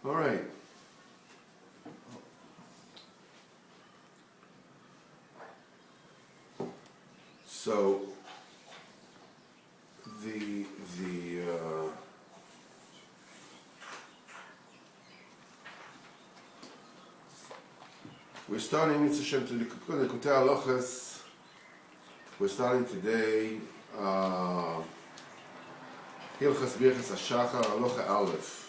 All right. So we're starting Mitzvah Shem to Likutei Halachos. We're starting today Hilchos Birchas Hashachar Halacha Aleph.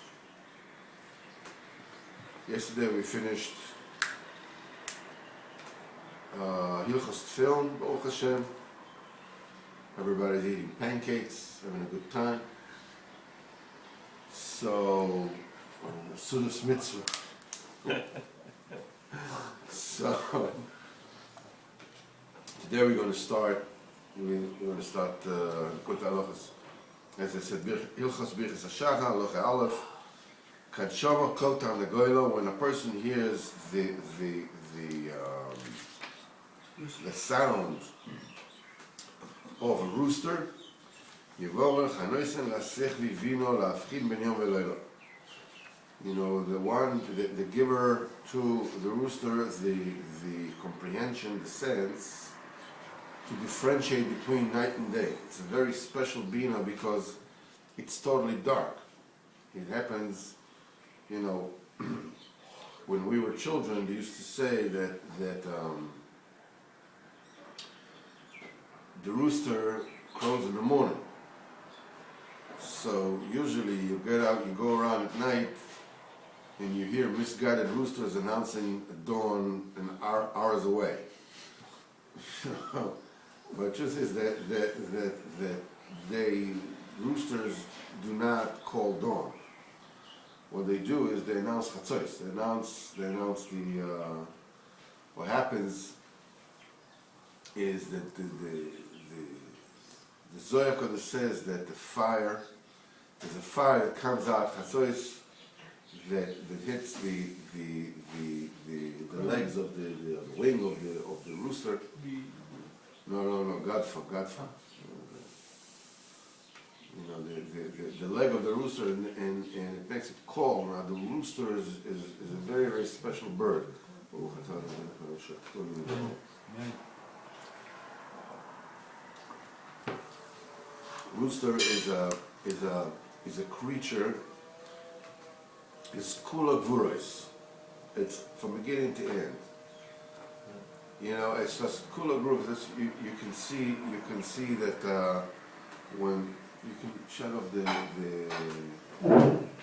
Yesterday we finished Hilchos Tefillin, Baruch Hashem. Everybody's eating pancakes, having a good time. So, Sudas Mitzvah. So, today we're going to start. Likutei Halachos. As I said, Hilchos Birchas Hashachar Halacha Aleph. Kad shama kol tarnagola. When a person hears the sound of a rooster, Yivorech hanoisen lasech vivino laafchin ben yom ve'leila. You know, the giver to the rooster the comprehension, the sense to differentiate between night and day. It's a very special bina because it's totally dark. It happens, you know, when we were children, they used to say that the rooster crows in the morning. So usually you get out, you go around at night, and you hear misguided roosters announcing dawn an hours away. But truth is that roosters do not call dawn. What they do is they announce chatzos. They announce what happens is that the Zohar Kodesh says that there's a fire that comes out chatzos that hits the legs of the wing of the rooster. No, Godfa. You know, the leg of the rooster, and it makes it call. Now the rooster is a very, very special bird. Rooster is a creature. It's kula gvuros. It's from beginning to end. You know, it's just kula gvuros. You can see that when you can shut off the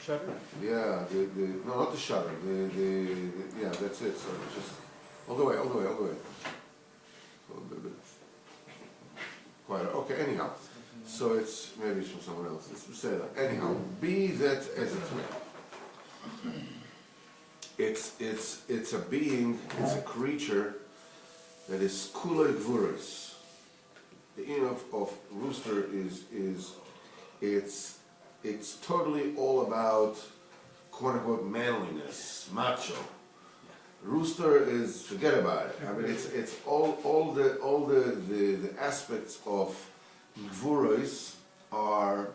shutter. Yeah, no, not the shutter. Yeah, that's it. So just all the way. A little bit quieter. Okay. Anyhow, so it's maybe it's from someone else. Let's say that. Anyhow, be that as it may. It's a being. It's a creature that is kula gvuros. The meaning of rooster is it's totally all about quote unquote manliness, macho. Rooster is forget about it. I mean it's all the aspects of gvuros are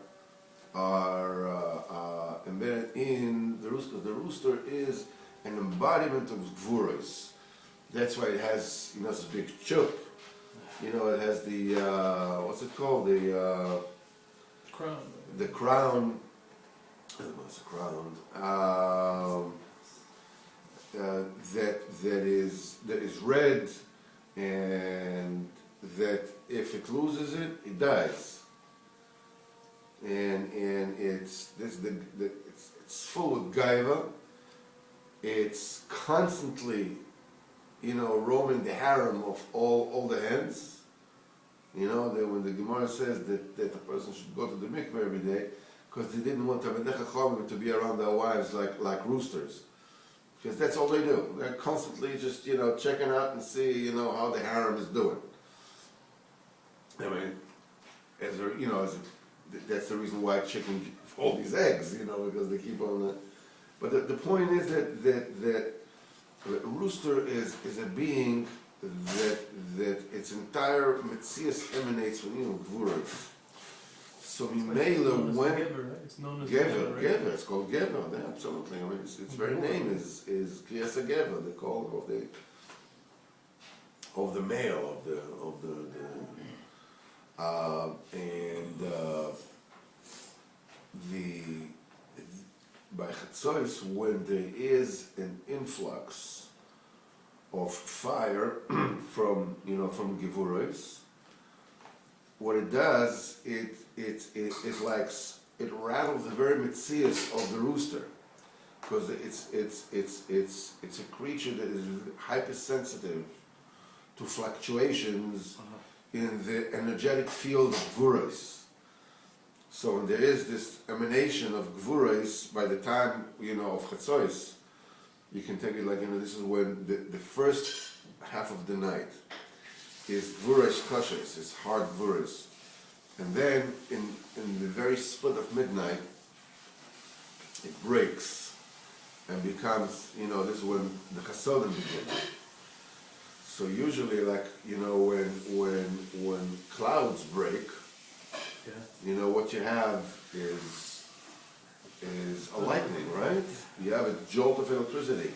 embedded in the rooster. The rooster is an embodiment of gvuros. That's why it has, you know, this big chup. You know, it has the what's it called? The Crown. The crown. What's the crown? That is red, and that if it loses it, it dies. And it's it's full with gaiva. It's constantly, you know, roaming the harem of all the hens. You know, that when the Gemara says that a person should go to the mikveh every day because they didn't want to be around their wives like roosters. Because that's all they do. They're constantly just, you know, checking out and see, you know, how the harem is doing. I mean, that's the reason why chicken give all these eggs, you know, because they keep on. But the point is that a rooster is a being that its entire metzias emanates from, you know, gvuros. So Mimela when Gever, right? It's known as Gever, right? Gever, it's called Gever, yeah, absolutely. I mean, its very name is Kriyasa Gever, the call of the male by Chatzos, when there is an influx of fire from Gevuros, what it does, it rattles the very mitzias of the rooster, because it's a creature that is hypersensitive to fluctuations in the energetic field of Gvuros. So when there is this emanation of Gvuros, by the time of Chatzos, you can take it like this is when the first half of the night is Gvuros Koshes, is hard Gvuros. And then in the very split of midnight, it breaks and becomes, this is when the Chasodim begin. So usually, when clouds break, what you have is a lightning, right? You have a jolt of electricity.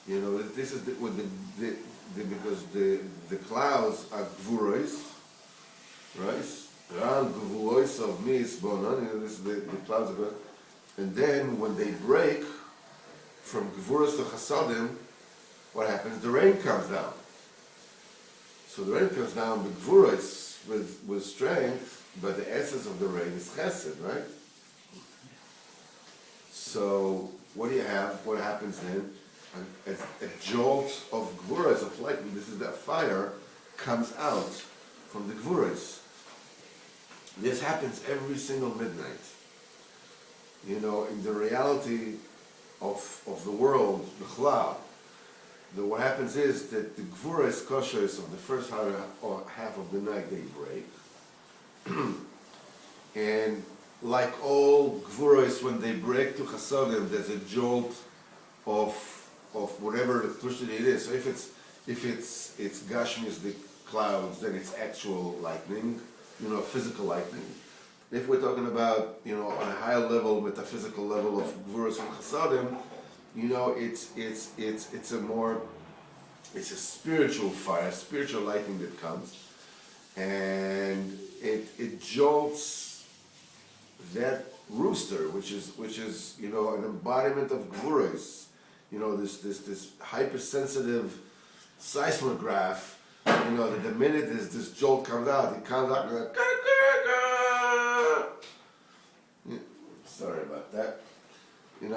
This is because the clouds are Gvuros, right? Around Gvuros of Misbonon, this is the clouds are good. And then when they break from Gvuros to Chasadim, what happens? The rain comes down. So the rain comes down with Gvuros, with strength, but the essence of the rain is Chesed, right? So what do you have? What happens then? A jolt of Gvuros, of lightning, this is that fire, comes out from the Gvuros. This happens every single midnight. In the reality of the world, the Chlal, what happens is that the Gvuros Koshes of the first half of the night, they break. And like all Gvuros, when they break to Chasodim, there's a jolt of whatever electricity it is. So if it's Gashmis, the clouds, then it's actual lightning, physical lightning. If we're talking about, on a higher level, metaphysical level of Gvuros and Chasadim, it's a spiritual fire, spiritual lightning that comes, and it jolts that rooster, which is an embodiment of Gvuros, this hypersensitive seismograph, that the minute this jolt comes out, it comes out and like, sorry about that. And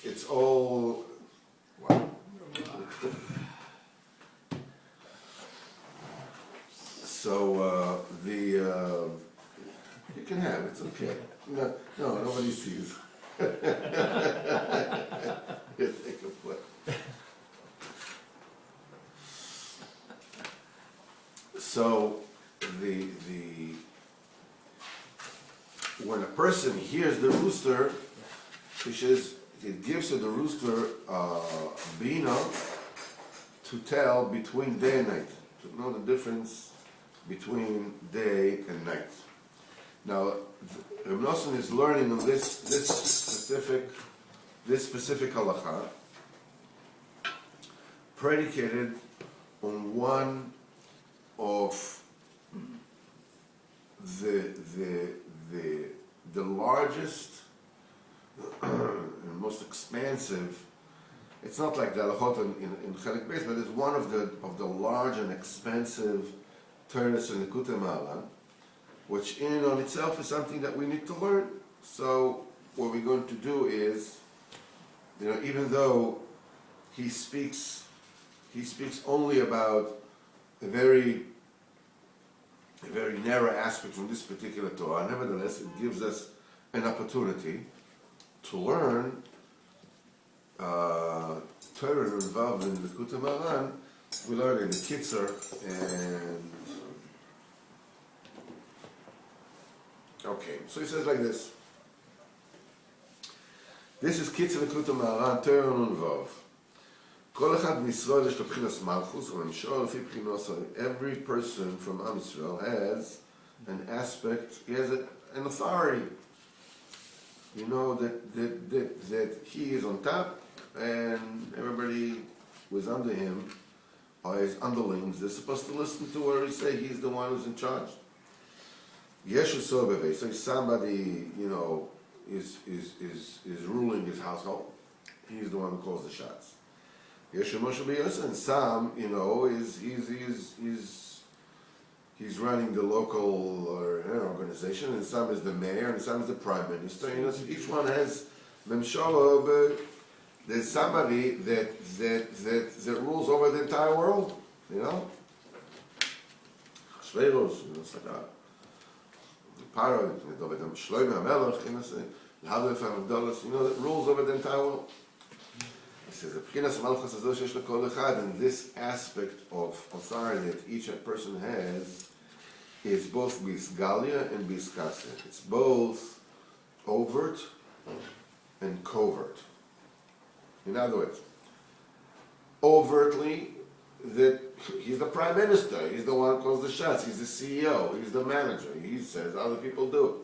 it's all wow. So you can have it, it's okay. No, nobody sees. Here, take a flip. So when a person hears the rooster, it gives to the rooster bina to tell between day and night, to know the difference between day and night. Now, Reb Nosson is learning on this specific halacha, predicated on one of the largest and most expansive. It's not like the halachot in Chelik Beis, but it's one of the large and expansive Torahs in Likutei, which in and on itself is something that we need to learn. So what we're going to do is, even though he speaks only about a very narrow aspect from this particular Torah, nevertheless it gives us an opportunity to learn Torah involved in the Likutei Moharan. We learn in the Kitzur, and okay, so he says like this. This is Kitzur Likutei Moharan Torah Nun Vav. כל אחד מישראל יש לו בחינס מלכוס, וממשול לפי בחינוס, every person from Am Yisrael has an aspect, he has an authority. You know that he is on top, and everybody who is under him, or his underlings, they're supposed to listen to what he say. He's the one who's in charge. Yeshu Sobeve, so somebody, you know, is ruling his household. He's the one who calls the shots. Yeshu Moshe B'Yosef, and some, you know, he's running the local organization, and some is the mayor, and some is the prime minister. You know, so each one has memshala, but there's somebody that rules over the entire world. You know, Shleiros, you know, it's like a Paro, Shlomo HaMelech, you know, you know, that rules over the entire world. He says, and this aspect of authority that each person has is both bisgalia and biskase. It's both overt and covert. In other words, overtly, that he's the prime minister, he's the one who calls the shots, he's the CEO, he's the manager, he says, other people do.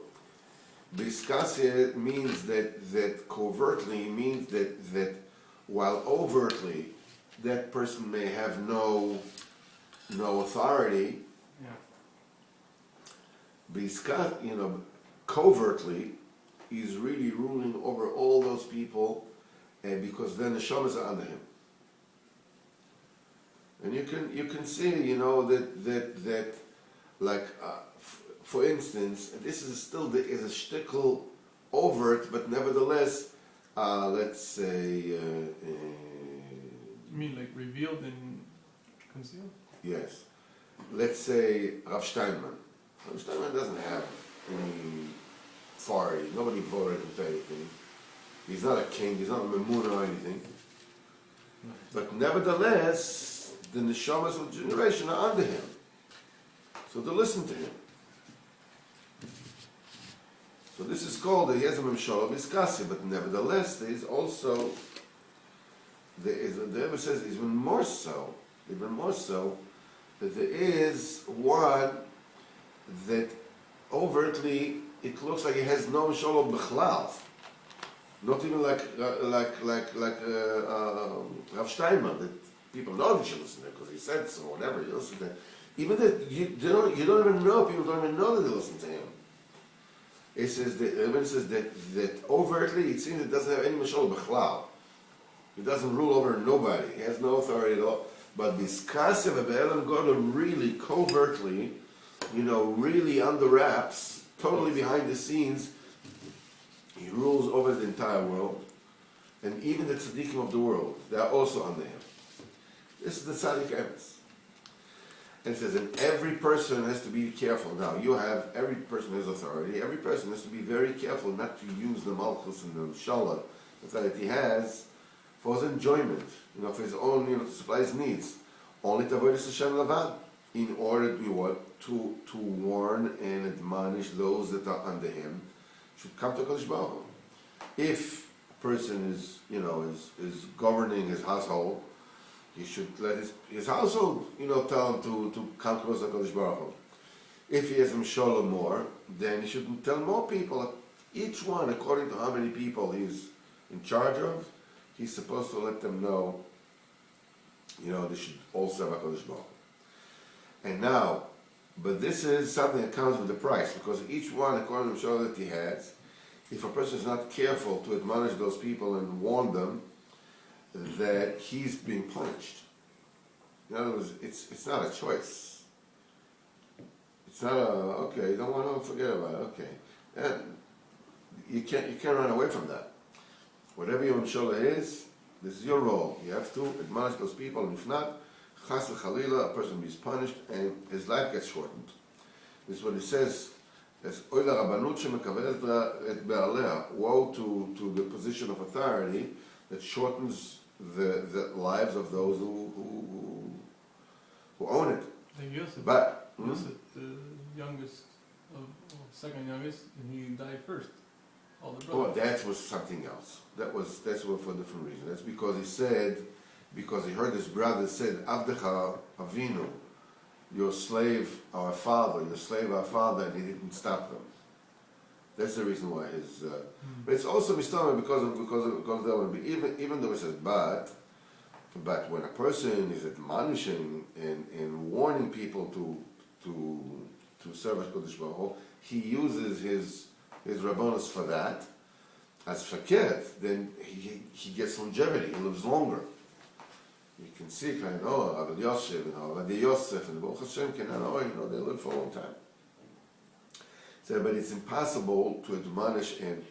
Biskase means that covertly means that while overtly that person may have no authority, you know, covertly he's really ruling over all those people, and because then the shamas are under him. And you can see, you know, that like for instance, this is still is a shtickle overt, but nevertheless, let's say. You mean like revealed and concealed? Yes. Let's say Rav Steinman. Rav Steinman doesn't have any authority. Nobody voted him for anything. He's not a king. He's not a mamuna or anything. But nevertheless, the neshamas of the generation are under him. So they listen to him. So this is called the Yezem Mimshol of Iskasi, but nevertheless there is also, the Rebbe says even more so, that there is one that overtly it looks like he has no Mimshol of Bechlal. Not even like Rav Steinman, that people know that you listen to him because he said so, or whatever, you listen to him. Even that you don't even know, people don't even know that they listen to him. It says that overtly it seems it doesn't have any mashal b'chlal. He doesn't rule over nobody. He has no authority at all. But biskasev be'elam gola really covertly, you know, really under wraps, totally behind the scenes, he rules over the entire world, and even the tzaddikim of the world, they are also under him. This is the tzaddik emes. And it says, and every person has to be careful. Now, every person has authority. Every person has to be very careful not to use the malchus and the shala that he has for his enjoyment, you know, for his own, you know, to supply his needs. Only to avoid Hashem Lavad, in order to warn and admonish those that are under him, should come to Kodesh Baruch Hu. If a person is, you know, is governing his household, he should let his household, you know, tell him to come close to Kodesh Baruch Hu. If he has Msholah more, then he should tell more people. Each one, according to how many people he's in charge of, he's supposed to let them know, you know, they should also have a Kodesh Baruch Hu. And now, but this is something that comes with the price, because each one, according to the Msholah that he has, if a person is not careful to admonish those people and warn them, that he's being punished. In other words, it's not a choice. It's not okay, you don't want to forget about it, okay. And you can't run away from that. Whatever your Msholah is, this is your role. You have to admonish those people, and if not, chas v'chalila, a person is punished and his life gets shortened. This is what it says. As oy larabanut shemekavelet et be'alea, woe to the position of authority that shortens the lives of those who own it. Like Yosef, But Yosef, the youngest, second youngest, and he died first. All the brothers. that was something else. That's for a different reason. That's because he said because he heard his brother said, Avdecha Avinu, your slave, our father, your slave, our father, and he didn't stop them. That's the reason why his. But it's also mistameh because of that. Even though it says but when a person is admonishing and warning people to serve Hakadosh Baruch Hu, he uses his rabbonos for that. As faket, then he gets longevity. He lives longer. You can see kind of Avad Yosef and Avad Yosef and Baruch Hashem they live for a long time. So, but it's impossible to admonish and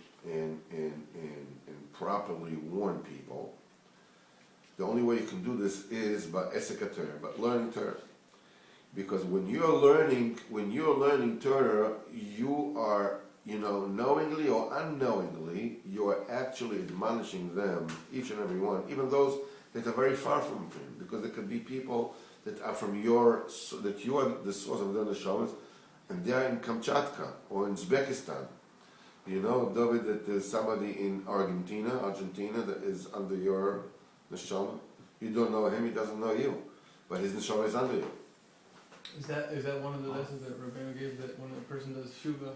properly warn people. The only way you can do this is by esek Torah, but learning Torah. Because when you're learning Torah, you are, knowingly or unknowingly, you are actually admonishing them, each and every one, even those that are very far from him, because there could be people that are from that you are the source of their neshamas, and they are in Kamchatka or in Uzbekistan. David, that there's somebody in Argentina that is under your neshama. You don't know him, he doesn't know you, but his neshama is under you. Is that one of the lessons that Rabbeinu gave, that when a person does shuvah,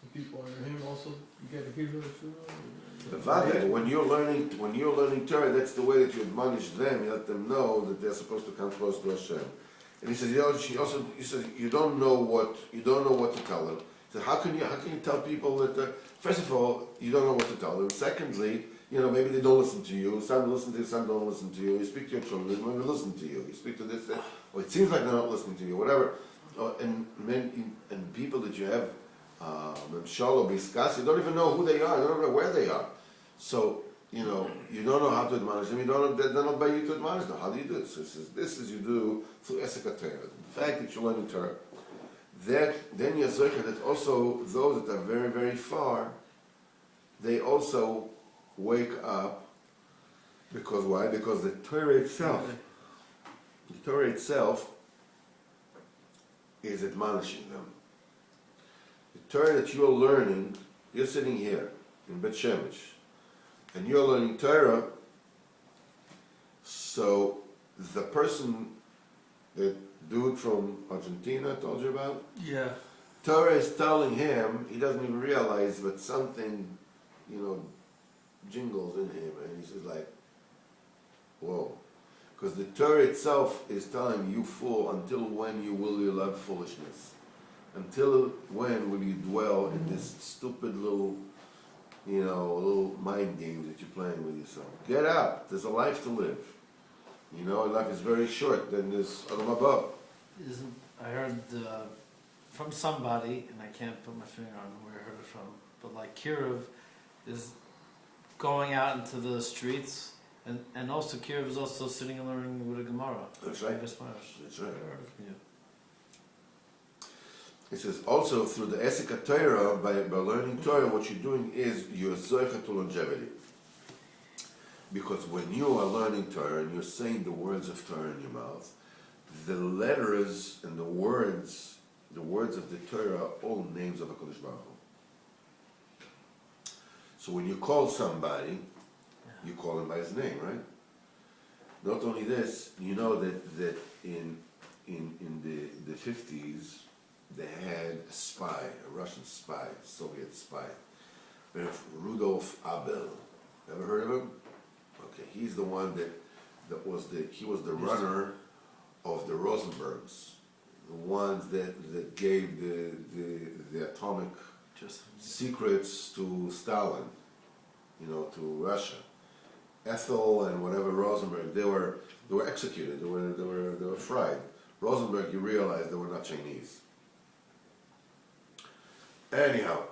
the people under him also get a hero of shuvah? When you're learning Torah, that's the way that you admonish them. You let them know that they're supposed to come close to Hashem. And he says, you don't know what to tell them. He said, how can you tell people that? First of all, you don't know what to tell them. Secondly, maybe they don't listen to you. Some listen to you, some don't listen to you. You speak to your children, they maybe listen to you. You speak to this, or it seems like they're not listening to you, whatever. And people that you have, Memshal or Biskas, you don't even know who they are, you don't know where they are. So, you don't know how to admonish them, they're not by you to admonish them. How do you do this? This is you do through esek Torah. The fact that you're learning Torah, then you're zocher that also those that are very, very far, they also wake up. Because why? Because the Torah itself is admonishing them. The Torah that you're learning, you're sitting here in Bet Shemesh, and you're learning Torah, so the person, the dude from Argentina I told you about, Torah is telling him, he doesn't even realize, but something, jingles in him, and he says like, whoa. Because the Torah itself is telling you, fool, until when you love foolishness? Until when will you dwell in this stupid little mind game that you're playing with yourself? Get up. There's a life to live. Life is very short. Then there's Adam Abba. I heard from somebody, and I can't put my finger on where I heard it from, but like Kirov is going out into the streets, and also Kirov is also sitting and learning with a Gemara. That's right. That's right. I heard it from you. It says also through the esek Torah, by learning Torah, what you're doing is you're zocher to longevity. Because when you are learning Torah and you're saying the words of Torah in your mouth, the letters and the words of the Torah are all names of HaKadosh Baruch Hu. So when you call somebody, you call him by his name, right? Not only this, you know that in the 50s, they had a spy, a Russian spy, a Soviet spy, Rudolf Abel. Ever heard of him? Okay, he's the one he was the runner of the Rosenbergs, the ones that gave the atomic secrets to Stalin, to Russia. Ethel and whatever Rosenberg, they were executed. They were fried. Rosenberg, you realize they were not Chinese. Anyhow,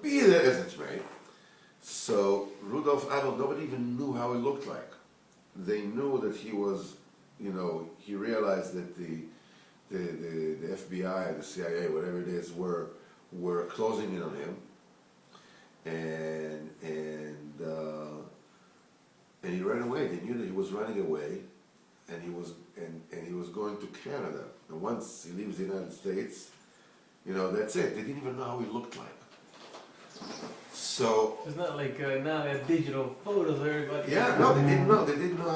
be that as it may, so Rudolf Abel, nobody even knew how he looked like. They knew that he was, he realized that the FBI, the CIA, whatever it is, were closing in on him, and he ran away. They knew that he was running away, and he was going to Canada. And once he leaves the United States, that's it. They didn't even know how he looked like. So It's not like now they have digital photos of everybody. yeah, no, they didn't know. They didn't know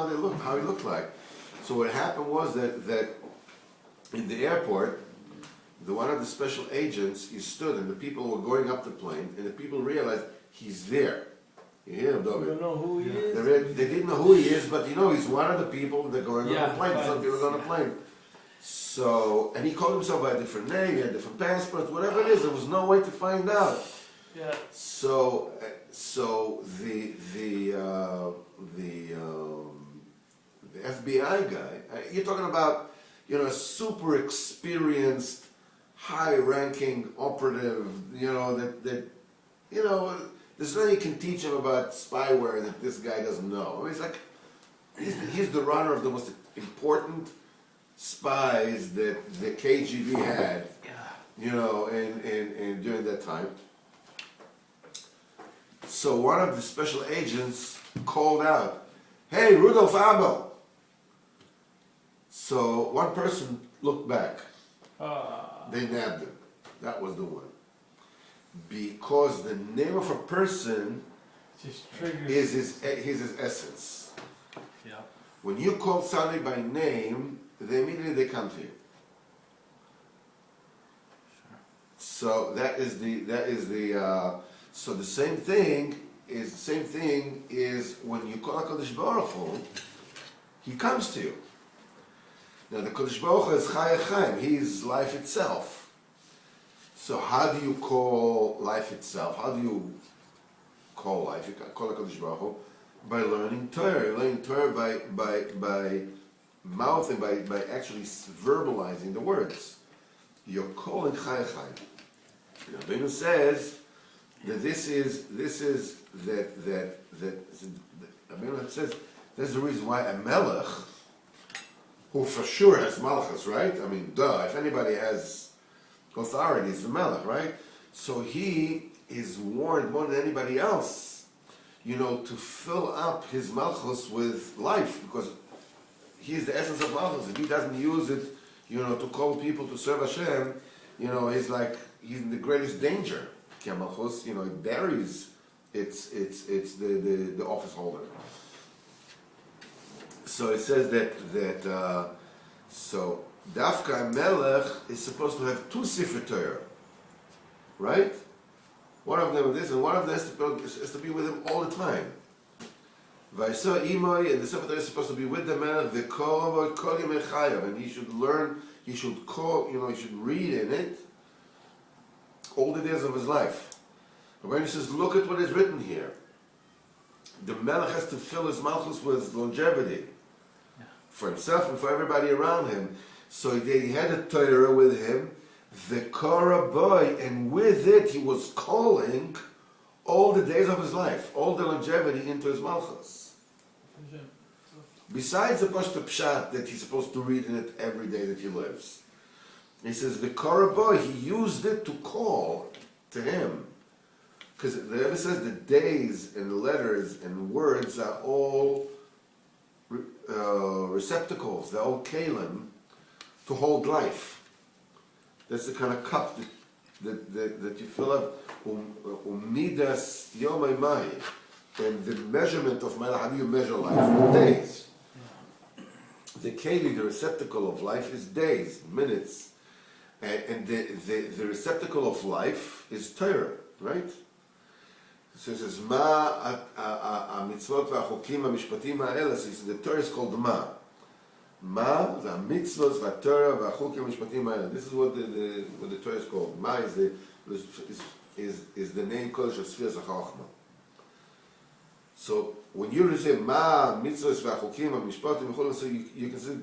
how he looked like. So what happened was that in the airport, one of the special agents, he stood, and the people were going up the plane, and the people realized he's there. You hear him, You David? don't know who he is. They didn't know who he is, but he's one of the people that are going on the plane. right. Some people are on the plane. So, and he called himself by a different name. He had different passports, whatever it is. There was no way to find out. Yeah. So the FBI guy, you're talking about, a super experienced, high-ranking operative, there's nothing you can teach him about spyware that this guy doesn't know. I mean, it's like, he's the runner of the most important spies that the KGB had, and during that time. So one of the special agents called out, "Hey, Rudolf Abel!" So one person looked back. They nabbed him. That was the one. Because the name of a person Just triggers. is his essence. Yeah. When you call somebody by name, they come to you. Sure. So so the same thing is when you call HaKadosh Baruch Hu, he comes to you. Now the Kadosh Baruch Hu is Chai Chaim, he is life itself. So how do you call life itself? How do you call life? You call HaKadosh Baruch Hu by learning Torah. You're learning Torah by mouth and by actually verbalizing the words. You're calling Chai Chaim. Rabbeinu says that Rabbeinu says that's the reason why a melech, who for sure has malchus, right? I mean, if anybody has authority, it's the melech, right? So he is warned more than anybody else, to fill up his malchus with life, because he is the essence of malchus. If he doesn't use it, to call people to serve Hashem, he's in the greatest danger. Malchus, it buries it's the office holder. So it says that so Dafka Melech is supposed to have two Sefer Torah, right? One of them is this, and one of them has to be with him all the time. Vaisa Imoy, and the Sefer Torah is supposed to be with the Melech, the Kol Yemei Chayav, and he should learn, he should read in it all the days of his life. And when he says, look at what is written here. The Melech has to fill his malchus with longevity for himself and for everybody around him. So he had a Torah with him, the Korah boy, and with it he was calling all the days of his life, all the longevity into his malchus. Besides the Pashto Pshat that he's supposed to read in it every day that he lives. He says, the Korah boy, he used it to call to him. Because the Rebbe says the days and the letters and words are all receptacles, they're all kalim to hold life. That's the kind of cup that you fill up. Umidas yomai mai. And the measurement of Mela, how do you measure life? Days. The keli, the receptacle of life, is days, minutes. And the receptacle of life is Torah, right? So it says, Ma mitzvot v'achokim ha'mishpatim ha'ela. So the Torah is called Ma. Ma, the mitzvot v'Torah v'achokim ha'mishpatim ha'ela. This is what the Torah is called. Ma is the name Kodesh of Sfiras HaChachma. So when you say Ma mitzvot v'achokim ha'mishpatim ha'ela, so you can see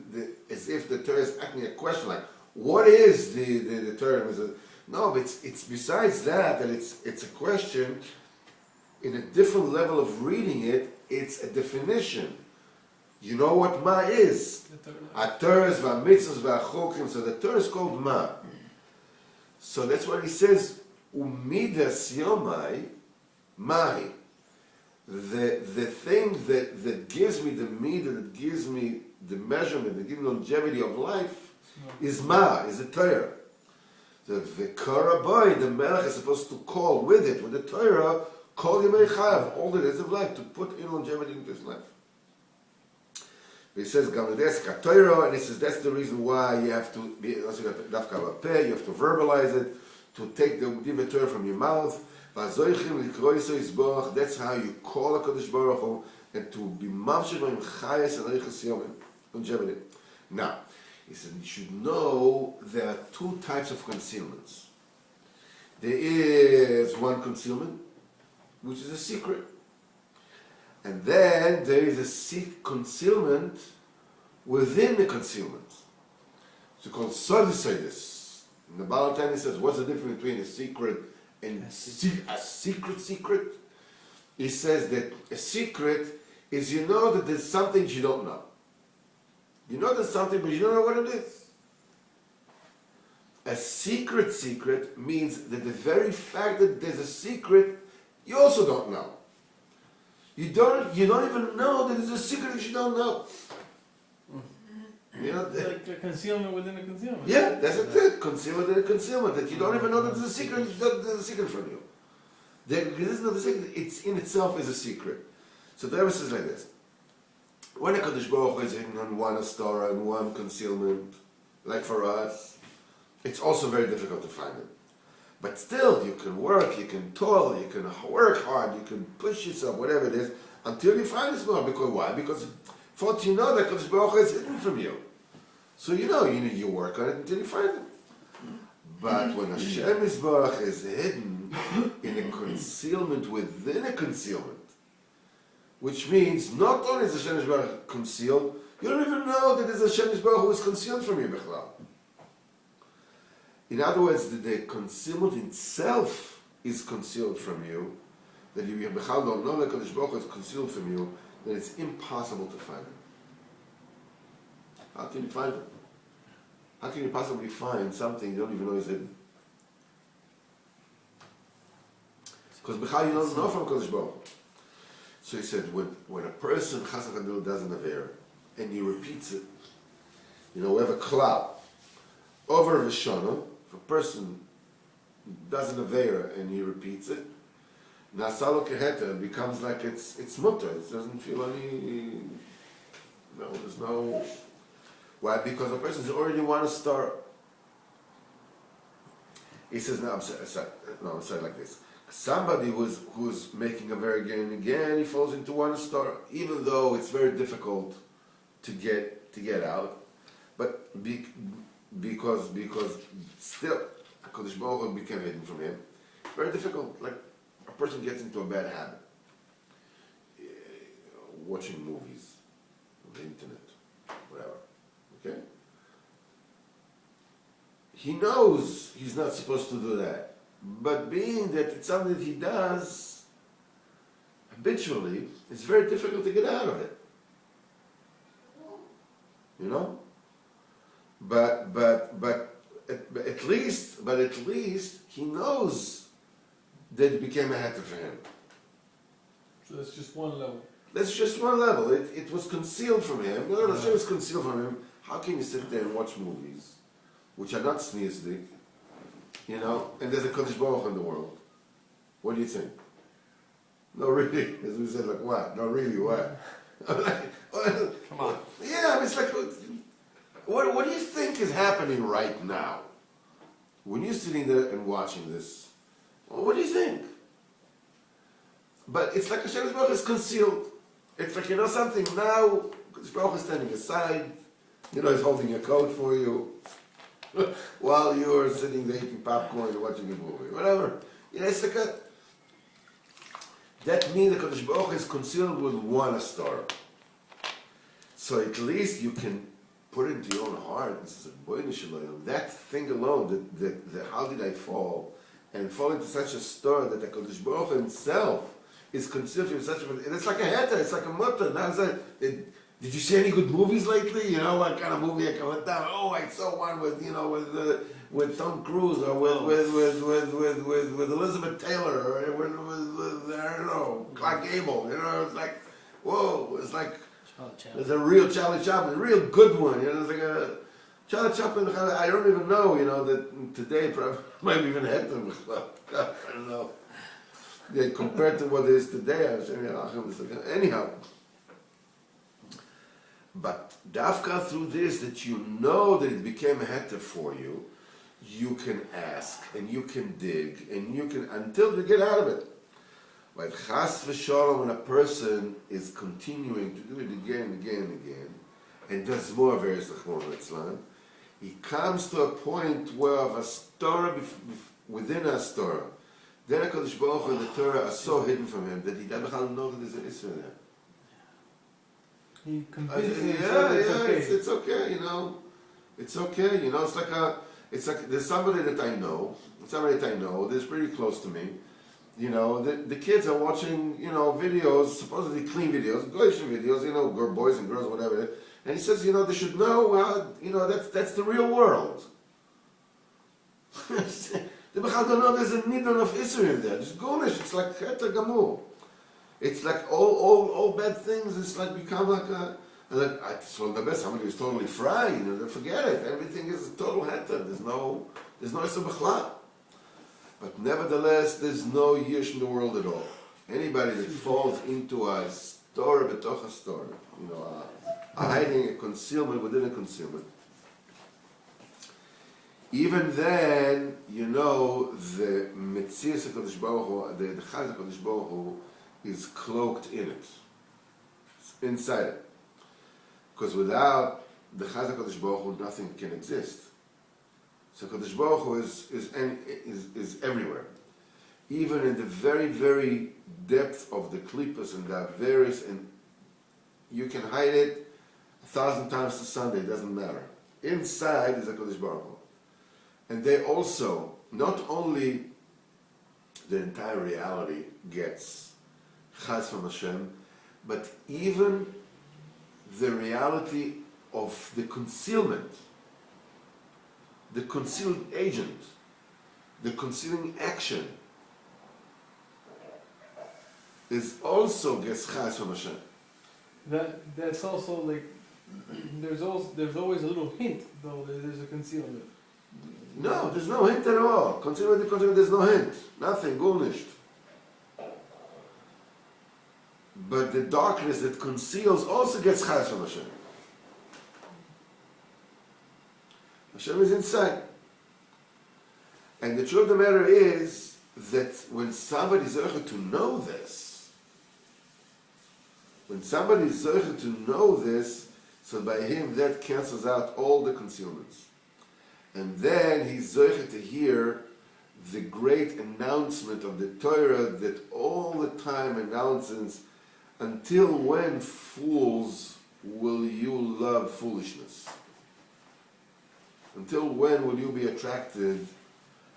as if the Torah is asking a question like, what is the Torah? No, but it's besides that it's a question. In a different level of reading it, it's a definition. You know what Ma is? Torahs, v'mitzvos, v'achokim. So the Torah is called Ma. So that's what he says. Umidas yomai mai. The thing that gives me the midah, that gives me the measurement, that gives me longevity of life, is Ma, is the Torah. The Korah boy, the Melech is supposed to call with it, with the Torah, Kol Yemei Chayav, all the days of life, to put in longevity into his life. He says, Gamades Katoiro, and he says that's the reason why you have to be, you have to verbalize it, to take the Divrei Torah from your mouth. That's how you call HaKadosh Baruch Hu, and to be mamshech b'im chayes and reichas yomim, longevity. Now, he said you should know there are two types of concealments. There is one concealment, which is a secret. And then there is a concealment within the concealment. It's called sodus. And the Baal Tanya says, what's the difference between a secret and a secret? He says that a secret is you know that there's something you don't know. You know there's something, but you don't know what it is. A secret means that the very fact that there's a secret, you also don't know. You don't even know that there's a secret that you don't know. You know, It's like a concealment within a concealment. yeah, that's it. Concealment within a concealment. That you don't even know that there's a secret. There's a secret from you. There is not a secret. It's in itself is a secret. So the Rebbe says like this: when a Kadosh Baruch Hu is hidden on one astora and one concealment, like for us, it's also very difficult to find it. But still, you can work, you can toil, you can work hard, you can push yourself, whatever it is, until you find this Baruch. Because why? Because first you know that Kadosh Baruch Hu is hidden from you. So you work on it until you find it. But when Hashem Yisbarach is hidden in a concealment within a concealment, which means not only is Hashem Yisbarach concealed, you don't even know that there's Hashem Yisbarach who is concealed from you, Bechlal. In other words, the concealment itself is concealed from you, that you Bechlal don't know that Kadosh Baruch Hu is concealed from you, then it's impossible to find it. How can you find it? How can you possibly find something you don't even know is hidden? Because Bechal you don't know from Kodesh Baruch Hu. So he said, when a person Chas HaChadil does an Aveira, and he repeats it, we have a klal over Vishana. If a person does an Aveira and he repeats it, Nasalo Keheta, it becomes like it's mutter. It doesn't feel any. There's no. Why? Because a person is already one star. He says, I'm sorry like this. Somebody who's making a very again and again, he falls into one star, even though it's very difficult to get out. But because still, HaKadosh Baruch Hu became hidden from him. Very difficult. Like a person gets into a bad habit, watching movies on the internet, whatever. Okay? He knows he's not supposed to do that. But being that it's something that he does habitually, it's very difficult to get out of it. But at least he knows that it became a hatter for him. So that's just one level. That's just one level. It was concealed from him. Hashem was concealed from him. How can you sit there and watch movies, which are not sneezdik, and there's a Kodesh Baruch Hu in the world? What do you think? No, really. As we said, like what? No, really, what? Come on. Yeah, it's like, what do you think is happening right now? When you're sitting there and watching this, what do you think? But it's like Hashem Baruch Hu is concealed. It's like, something now, Hashem Baruch Hu is standing aside, he's holding a coat for you, while you're sitting there eating popcorn and watching a movie, whatever. It's like that means that Kadosh Baruch Hu is concealed with one star. So at least you can put it into your own heart, that thing alone, that how did I fall, and fall into such a star that the Kadosh Baruch Hu himself is concealed in such a, and it's like a heta, it's like a mutter. Now did you see any good movies lately? What kind of movie I went down? Oh, I saw one with Tom Cruise or with Elizabeth Taylor or with I don't know, Clark Gable. It's like, whoa! It's like there's a real Charlie Chaplin, a real good one. It's like a Charlie Chaplin. I don't even know. That today probably might even had them. I don't know. Yeah, compared to what it is today, anyhow. But dafka through this, that you know that it became a heter for you, you can ask and you can dig and you can until you get out of it. But chas v'shalom, when a person is continuing to do it again and again and again, and does more various l'chmon, he comes to a point where of a Torah within a Torah, then HaKadosh Baruch Hu and the Torah are so hidden from him that he doesn't know that there's an Israel there. He convinces himself it's okay. It's okay, you know. It's okay, you know. It's like there's somebody that I know, that's pretty close to me. You know, the kids are watching, you know, videos, supposedly clean videos, goyish videos, you know, boys and girls, whatever. And he says, you know, they should know, you know, that's the real world. They don't know there's a nidon of Israel there. There's gonish. It's like heter gamur. It's like all bad things. It's like become like a the best. Somebody who's totally fried. You know, forget it. Everything is total heter. There's no issur b'chlal. But nevertheless, there's no yish in the world at all. Anybody that falls into a story betoch a story, you know, a hiding, a concealment within a concealment. Even then, you know, the Metzias HaKadosh Baruch Hu, the Chaz HaKadosh Baruch Hu is cloaked in it. It's inside it. Because without the Chaz HaKadosh Baruch Hu, nothing can exist. So HaKadosh Baruch Hu is everywhere. Even in the very, very depth of the klippas and the Averis, and you can hide it 1,000 times to Sunday, it doesn't matter. Inside is HaKadosh Baruch Hu. And they also, not only the entire reality gets chaz from Hashem, but even the reality of the concealment, the concealed agent, the concealing action, is also gets chaz from Hashem. That's also like, there's always a little hint, though, that there's a concealment. No, there's no hint at all. Concealment, there's no hint. Nothing, gulnisht. But the darkness that conceals also gets chaz from Hashem. Hashem is inside. And the truth of the matter is that when somebody is zocher to know this, so by him that cancels out all the concealments. And then he's zocher to hear the great announcement of the Torah that all the time announces, until when, fools, will you love foolishness? Until when will you be attracted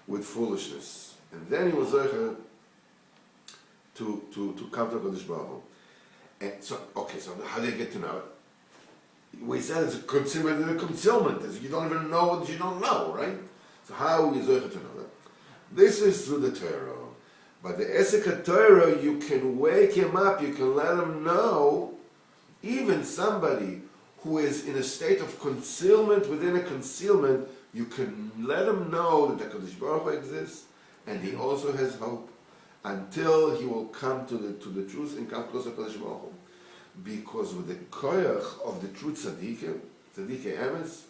with foolishness? And then he was zocher to come to HaKadosh Baruch Hu. And so how do you get to know it? We said it's a concealment. You don't even know what you don't know, right? So how are you zocher to know that? This is through the Torah. But the Esek Torah, you can wake him up, you can let him know, even somebody who is in a state of concealment within a concealment, you can let him know that the HaKadosh Baruch Hu exists, and he also has hope, until he will come to the truth and come closer to HaKadosh Baruch Hu. Because with the koyach of the true tzaddikim, emes,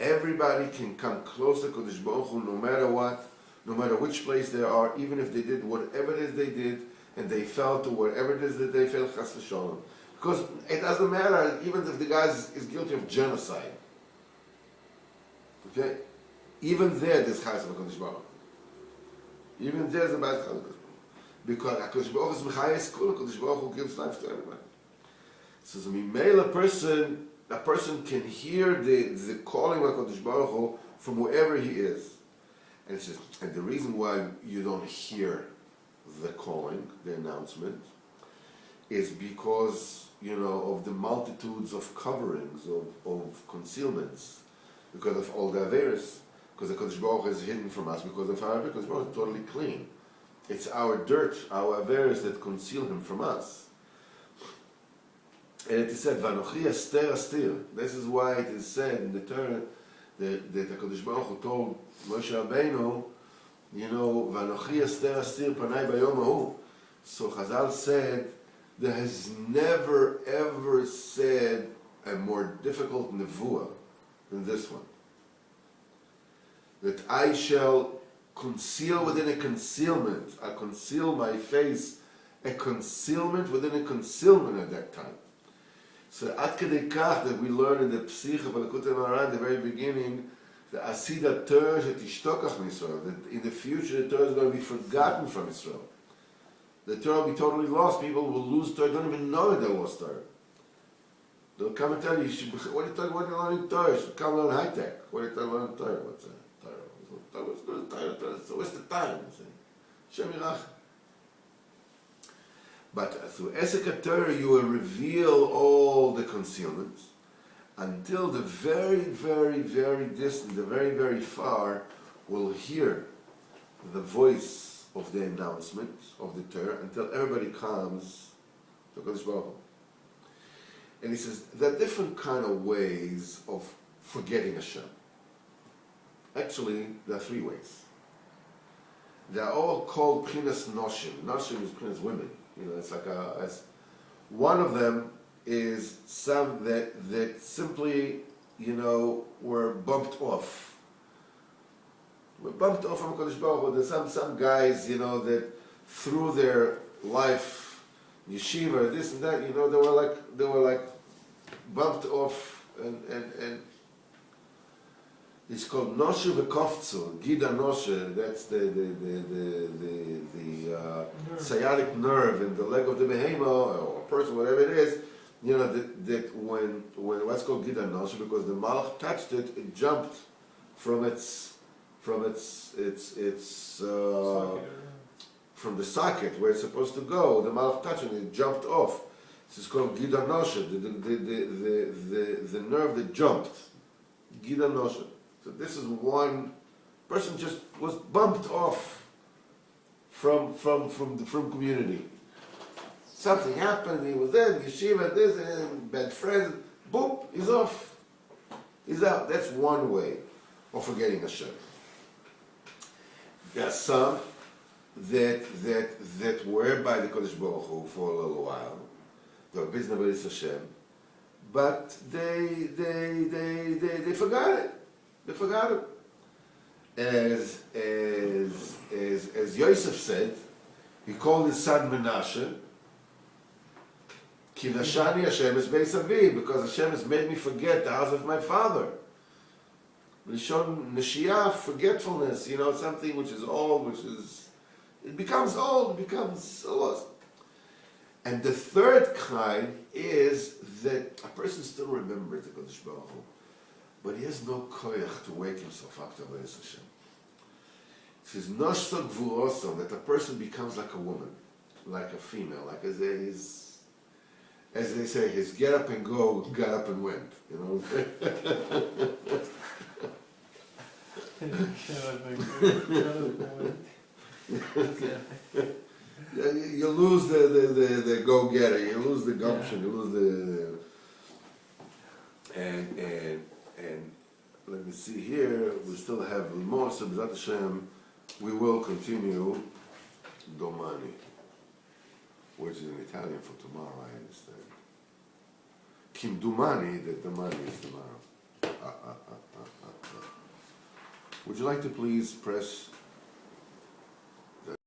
everybody can come closer to Kodesh Baruch Hu, no matter what, no matter which place they are, even if they did whatever it is they did, and they fell to whatever it is that they fell, chas v'sholom. Because it doesn't matter, even if the guy is guilty of genocide. Okay? Even there's chas v'kodesh Baruch Hu. Even there's a bad chas v'kodesh Baruch Hu. Because HaKadosh Baruch Hu is mechayes kula, HaKadosh Baruch Hu gives life to everybody. So the mimel, a person can hear the calling of HaKadosh Baruch Hu from wherever he is. And it says, and the reason why you don't hear the calling, the announcement, is because, you know, of the multitudes of coverings, of concealments, because of all the averis, because the HaKadosh Baruch Hu is hidden from us, because of our because Baruch Hu is totally clean. It's our dirt, our averis that conceal him from us. And it is said, "Vanochi aster astir." This is why it is said in the Torah that HaKadosh Baruch Hu told Moshe Rabbeinu V'anochi aster astir panai bayom hahu. So Chazal said, there has never ever said a more difficult nevuah than this one. That I shall conceal within a concealment. I conceal my face, a concealment within a concealment at that time. So at kedei kach that we learn in the Psich of Likutei at the very beginning, the Asida Torah shetishtakach Yisrael, that in the future the Torah is going to be forgotten from Israel. The Torah will be totally lost. People will lose Torah, don't even know that they lost Torah. They'll come and tell you, what are you learning Torah? You should come learn high tech. What are you learning Torah? What's that? Torah. What's good Torah? So what's the time? Shem Yirach. But through Esek Torah you will reveal all the concealments until the very, very, very distant, the very, very far will hear the voice of the announcement of the Torah until everybody comes to Kodesh Baruch Hu. And he says there are different kind of ways of forgetting Hashem. Actually, there are three ways. They are all called Pchinas Noshim. Noshim is Pchinas women. It's like one of them is some that simply, were bumped off. We're bumped off from Kodesh Baruch Hu. There's some guys, that through their life, yeshiva, this and that, they were like bumped off, and it's called Noshe v'Kofzu, Gida Noshe. That's the sciatic nerve in the leg of the behemoth or person, whatever it is. That when what's called Gida Noshe, because the Malach touched it, it jumped from the socket where it's supposed to go. The Malach touched it, it jumped off. This is called Gida Noshe, the nerve that jumped. Gida Noshe. So this is one person just was bumped off from community. Something happened, he was there, yeshiva, this, and bad friends, boom, he's off. He's out. That's one way of forgetting Hashem. There are some that were by the Kodesh Baruch Hu for a little while. They were busy with Hashem, but they forgot it. They forgot it. As Yosef said, he called his son Menashe, Ki nashani Hashem es beis avi, because Hashem has made me forget the house of my father. Lishon neshiyah, forgetfulness, something which is old, it becomes old, it becomes lost. And the third kind is that a person still remembers the Kodesh Baruch Hu, but he has no koyach to wake himself up to Avodas Hashem. It says, Noshso Gvuroso, that a person becomes like a woman, like a female, like as they say, his get up and go, got up and went, You lose the go-getter, you lose the gumption, you lose and let me see here, we still have more, so B'ezrat Hashem, we will continue Domani, which is in Italian for tomorrow, I understand. Kim Dumani, that Domani is tomorrow. Would you like to please press